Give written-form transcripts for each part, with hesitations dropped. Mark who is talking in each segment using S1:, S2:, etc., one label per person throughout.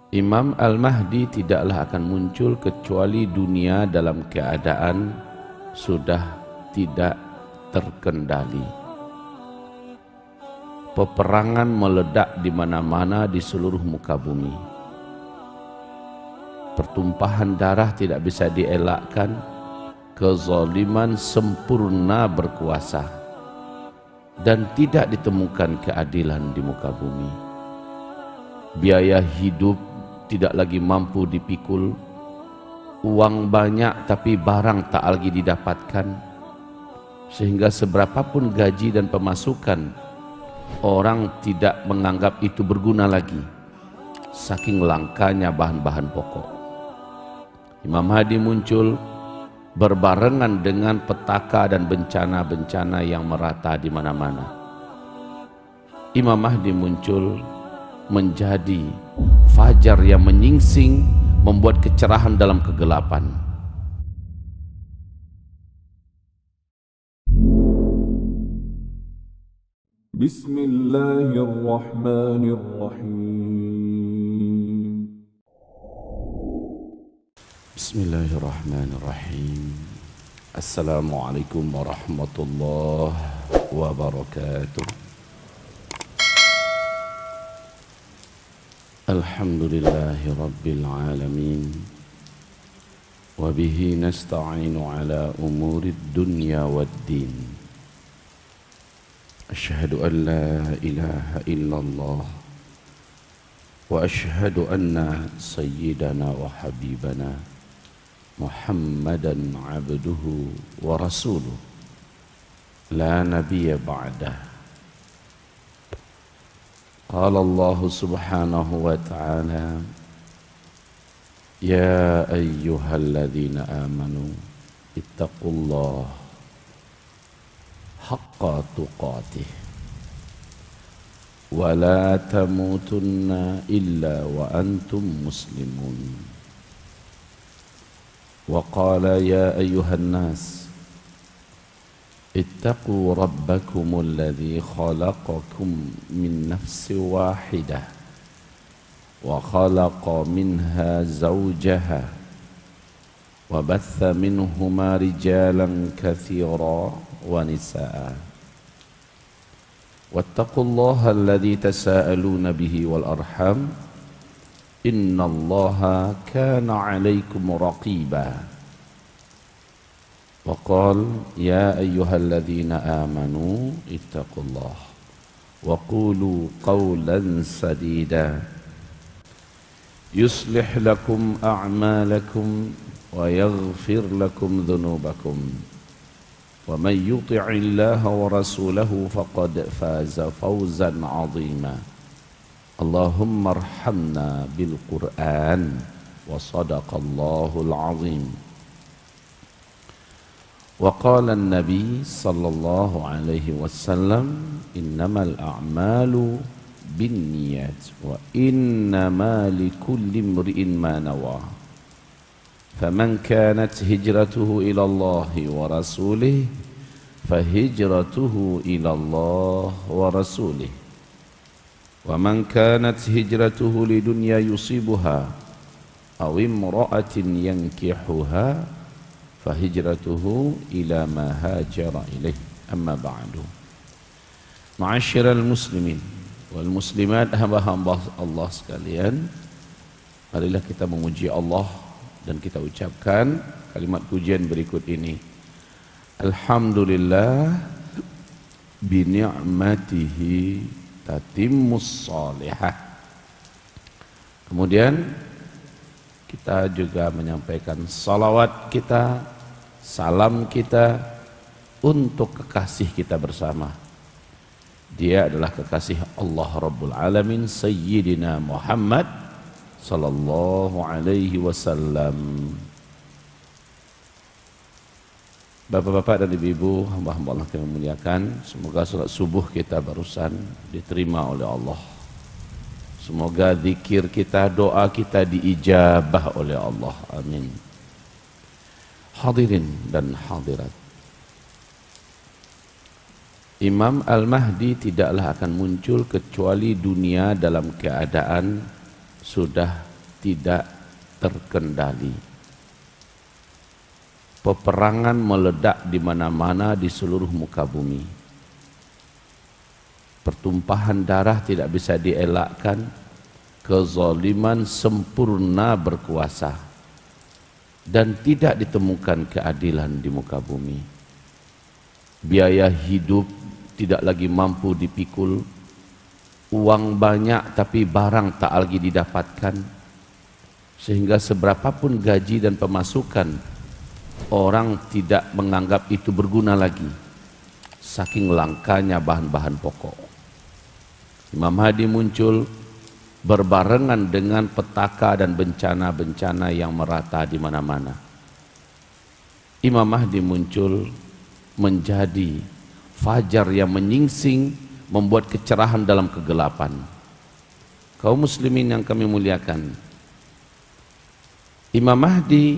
S1: Imam Al-Mahdi tidaklah akan muncul kecuali dunia dalam keadaan sudah tidak terkendali. Peperangan meledak di mana-mana di seluruh muka bumi. Pertumpahan darah tidak bisa dielakkan. Kezaliman sempurna berkuasa dan tidak ditemukan keadilan di muka bumi. Biaya hidup tidak lagi mampu dipikul, uang banyak tapi barang tak lagi didapatkan, sehingga seberapapun gaji dan pemasukan, orang tidak menganggap itu berguna lagi, saking langkanya bahan-bahan pokok. Imam Mahdi muncul berbarengan dengan petaka dan bencana-bencana yang merata di mana-mana. Imam Mahdi muncul menjadi fajar yang menyingsing, membuat kecerahan dalam kegelapan.
S2: Bismillahirrahmanirrahim.
S1: Bismillahirrahmanirrahim. Assalamualaikum warahmatullahi wabarakatuh. Alhamdulillahi Rabbil Alamin. Wabihi nasta'inu ala umuri dunya waddin. Ashhadu an la ilaha illallah. Wa ashhadu anna sayyidana wa habibana Muhammadan abduhu wa rasuluh. La nabiyya ba'dah. قال الله سبحانه وتعالى يا أيها الذين آمنوا اتقوا الله حق تقاته ولا تموتن إلا وأنتم مسلمون وقال يا أيها الناس اتقوا ربكم الذي خلقكم من نفس واحدة وخلق منها زوجها وبث منهما رجالا كثيرا ونساء واتقوا الله الذي تساءلون به والأرحام إن الله كان عليكم رقيبا وقال يا أيها الذين آمنوا اتقوا الله وقولوا قولا سديدا يصلح لكم أعمالكم ويغفر لكم ذنوبكم ومن يطع الله ورسوله فقد فاز فوزا عظيما اللهم ارحمنا بالقرآن وصدق الله العظيم وقال النبي صلى الله عليه وسلم إنما الأعمال بالنيات وإنما لكل امرئ ما نوى فمن كانت هجرته إلى الله ورسوله فهجرته إلى الله ورسوله ومن كانت هجرته لدنيا يصيبها أو امرأة ينكحها فهجرته إلى ما هاجر إليه أما بعد معاشر المسلمين wal muslimat, hamba-hamba Allah sekalian, marilah kita memuji Allah dan kita ucapkan kalimat pujian berikut ini. Alhamdulillah bi ni'matihi tatimmus salihah. Kemudian kita juga menyampaikan salawat kita, salam kita untuk kekasih kita bersama. Dia adalah kekasih Allah Rabbul Alamin, Sayyidina Muhammad sallallahu alaihi wasallam. Bapak-bapak dan ibu-ibu, hamba-hamba Allah yang memuliakan, semoga salat subuh kita barusan diterima oleh Allah. Semoga zikir kita, doa kita diijabah oleh Allah. Amin. Hadirin dan hadirat, Imam Al-Mahdi tidaklah akan muncul kecuali dunia dalam keadaan sudah tidak terkendali. Peperangan meledak di mana-mana di seluruh muka bumi. Pertumpahan darah tidak bisa dielakkan. Kezaliman sempurna berkuasa dan tidak ditemukan keadilan di muka bumi. Biaya hidup tidak lagi mampu dipikul. Uang banyak tapi barang tak lagi didapatkan, sehingga seberapapun gaji dan pemasukan orang tidak menganggap itu berguna lagi, saking langkanya bahan-bahan pokok. Imam Mahdi muncul berbarengan dengan petaka dan bencana-bencana yang merata di mana-mana. Imam Mahdi muncul menjadi fajar yang menyingsing, membuat kecerahan dalam kegelapan. Kaum muslimin yang kami muliakan, Imam Mahdi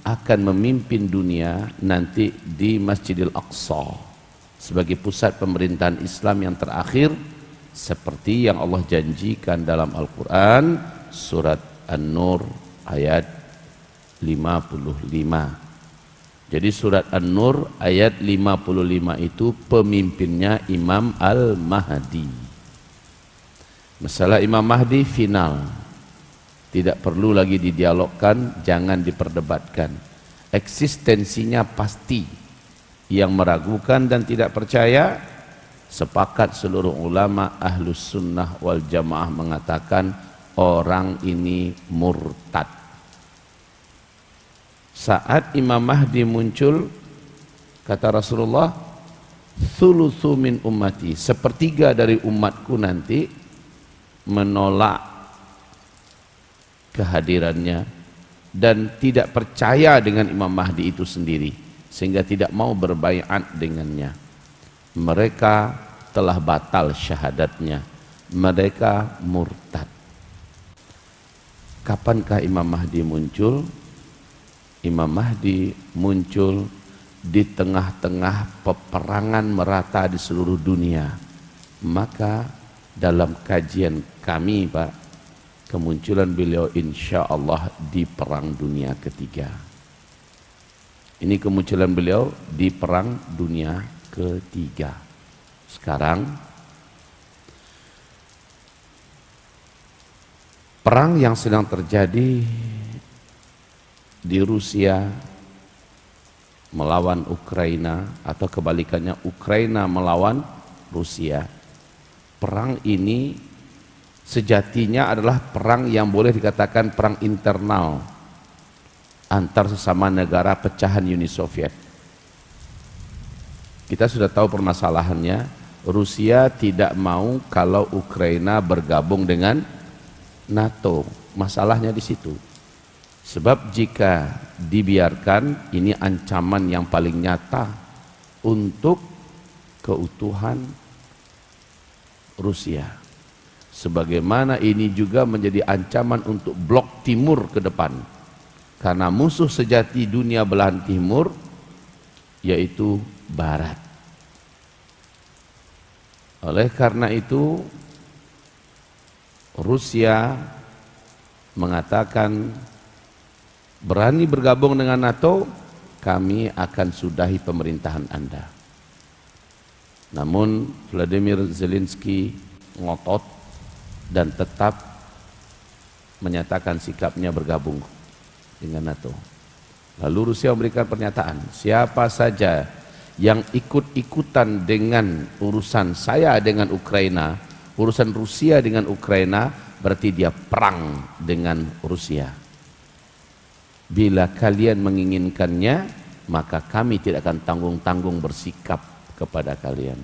S1: akan memimpin dunia nanti di Masjidil Aqsa sebagai pusat pemerintahan Islam yang terakhir, seperti yang Allah janjikan dalam Al-Quran surat An-Nur ayat 55. Jadi surat An-Nur ayat 55 itu pemimpinnya Imam Al-Mahdi. Masalah Imam Mahdi final, tidak perlu lagi didialogkan, jangan diperdebatkan. Eksistensinya pasti. Yang meragukan dan tidak percaya, sepakat seluruh ulama Ahlus Sunnah wal Jamaah mengatakan orang ini murtad. Saat Imam Mahdi muncul, kata Rasulullah, thuluthu min ummati, sepertiga dari umatku nanti menolak kehadirannya dan tidak percaya dengan Imam Mahdi itu sendiri, sehingga tidak mau berbaiat dengannya. Mereka telah batal syahadatnya, mereka murtad. Kapankah Imam Mahdi muncul? Imam Mahdi muncul di tengah-tengah peperangan merata di seluruh dunia. Maka dalam kajian kami, Pak, kemunculan beliau insya Allah di Perang Dunia Ketiga. Ini kemunculan beliau di Perang Dunia Ketiga. Sekarang perang yang sedang terjadi di Rusia melawan Ukraina, atau kebalikannya Ukraina melawan Rusia. Perang ini sejatinya adalah perang yang boleh dikatakan perang internal antar sesama negara pecahan Uni Soviet. Kita sudah tahu permasalahannya. Rusia tidak mau kalau Ukraina bergabung dengan NATO. Masalahnya di situ. Sebab jika dibiarkan, ini ancaman yang paling nyata untuk keutuhan Rusia. Sebagaimana ini juga menjadi ancaman untuk blok timur ke depan. Karena musuh sejati dunia belahan timur yaitu Barat. Oleh karena itu Rusia mengatakan, berani bergabung dengan NATO, kami akan sudahi pemerintahan Anda. Namun Vladimir Zelensky ngotot dan tetap menyatakan sikapnya bergabung dengan NATO. Lalu Rusia memberikan pernyataan, siapa saja yang ikut-ikutan dengan urusan saya dengan Ukraina, urusan Rusia dengan Ukraina, berarti dia perang dengan Rusia. Bila kalian menginginkannya, maka kami tidak akan tanggung-tanggung bersikap kepada kalian.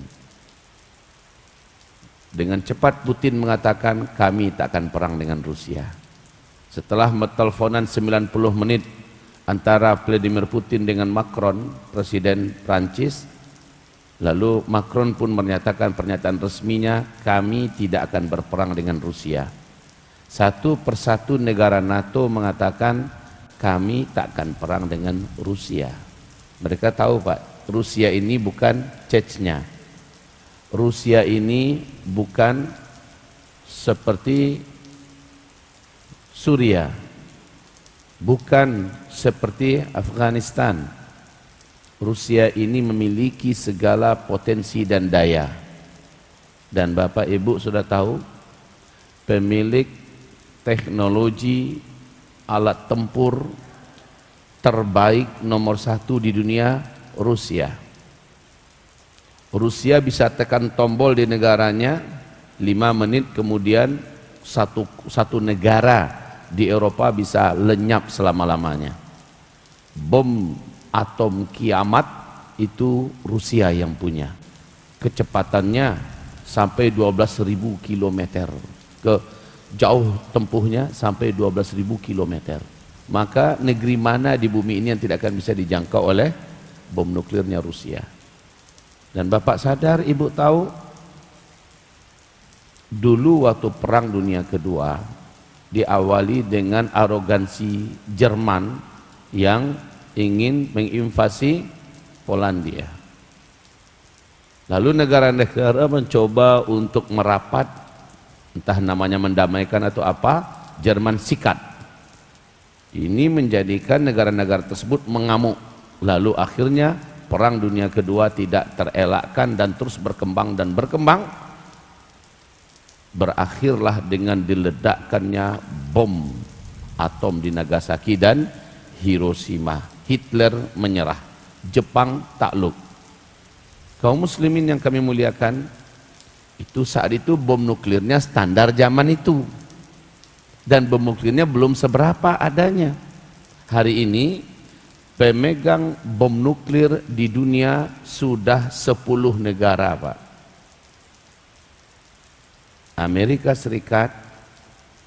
S1: Dengan cepat Putin mengatakan, kami tak akan perang dengan Rusia. Setelah teleponan 90 menit antara Vladimir Putin dengan Macron, Presiden Prancis, lalu Macron pun menyatakan pernyataan resminya, kami tidak akan berperang dengan Rusia. Satu persatu negara NATO mengatakan, kami tak akan perang dengan Rusia. Mereka tahu, Pak, Rusia ini bukan Chechnya. Rusia ini bukan seperti Suria, bukan seperti Afghanistan. Rusia ini memiliki segala potensi dan daya. Dan Bapak Ibu sudah tahu, pemilik teknologi alat tempur terbaik nomor 1 di dunia, Rusia. Rusia bisa tekan tombol di negaranya, 5 menit kemudian satu negara di Eropa bisa lenyap selama-lamanya. Bom atom kiamat itu Rusia yang punya. Kecepatannya sampai 12.000 km. Jauh tempuhnya sampai 12.000 km. Maka negeri mana di bumi ini yang tidak akan bisa dijangkau oleh bom nuklirnya Rusia? Dan Bapak sadar, Ibu tahu, dulu waktu Perang Dunia Kedua diawali dengan arogansi Jerman yang ingin menginvasi Polandia. Lalu negara-negara mencoba untuk merapat, entah namanya mendamaikan atau apa, Jerman sikat. Ini menjadikan negara-negara tersebut mengamuk. Lalu akhirnya Perang Dunia Kedua tidak terelakkan dan terus berkembang dan berkembang. Berakhirlah dengan diledakkannya bom atom di Nagasaki dan Hiroshima. Hitler menyerah, Jepang takluk. Kaum muslimin yang kami muliakan, itu saat itu bom nuklirnya standar zaman itu. Dan bom nuklirnya belum seberapa adanya. Hari ini pemegang bom nuklir di dunia sudah 10 negara, Pak. Amerika Serikat,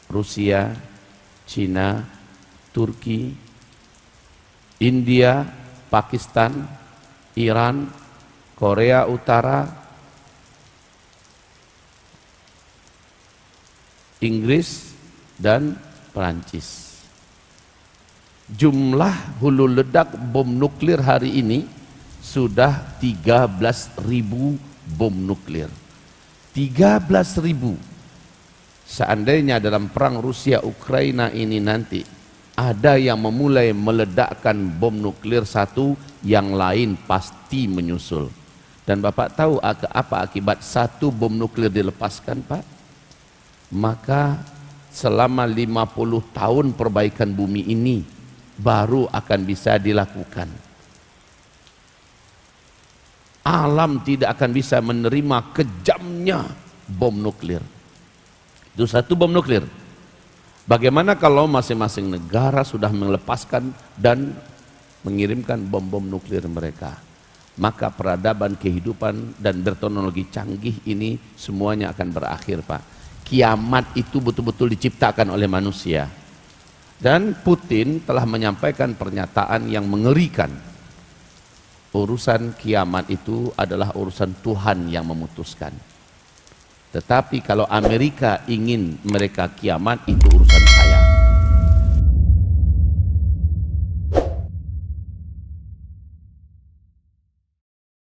S1: Rusia, Cina, Turki, India, Pakistan, Iran, Korea Utara, Inggris, dan Perancis. Jumlah hulu ledak bom nuklir hari ini sudah 13.000 bom nuklir. 13.000. Seandainya dalam perang Rusia Ukraina ini nanti ada yang memulai meledakkan bom nuklir satu, yang lain pasti menyusul. Dan Bapak tahu apa akibat satu bom nuklir dilepaskan, Pak? Maka selama 50 tahun perbaikan bumi ini baru akan bisa dilakukan. Alam tidak akan bisa menerima kejamnya bom nuklir. Itu satu bom nuklir. Bagaimana kalau masing-masing negara sudah melepaskan dan mengirimkan bom-bom nuklir mereka? Maka peradaban, kehidupan, dan berteknologi canggih ini semuanya akan berakhir, Pak. Kiamat itu betul-betul diciptakan oleh manusia. Dan Putin telah menyampaikan pernyataan yang mengerikan. Urusan kiamat itu adalah urusan Tuhan yang memutuskan. Tetapi kalau Amerika ingin mereka kiamat, itu urusan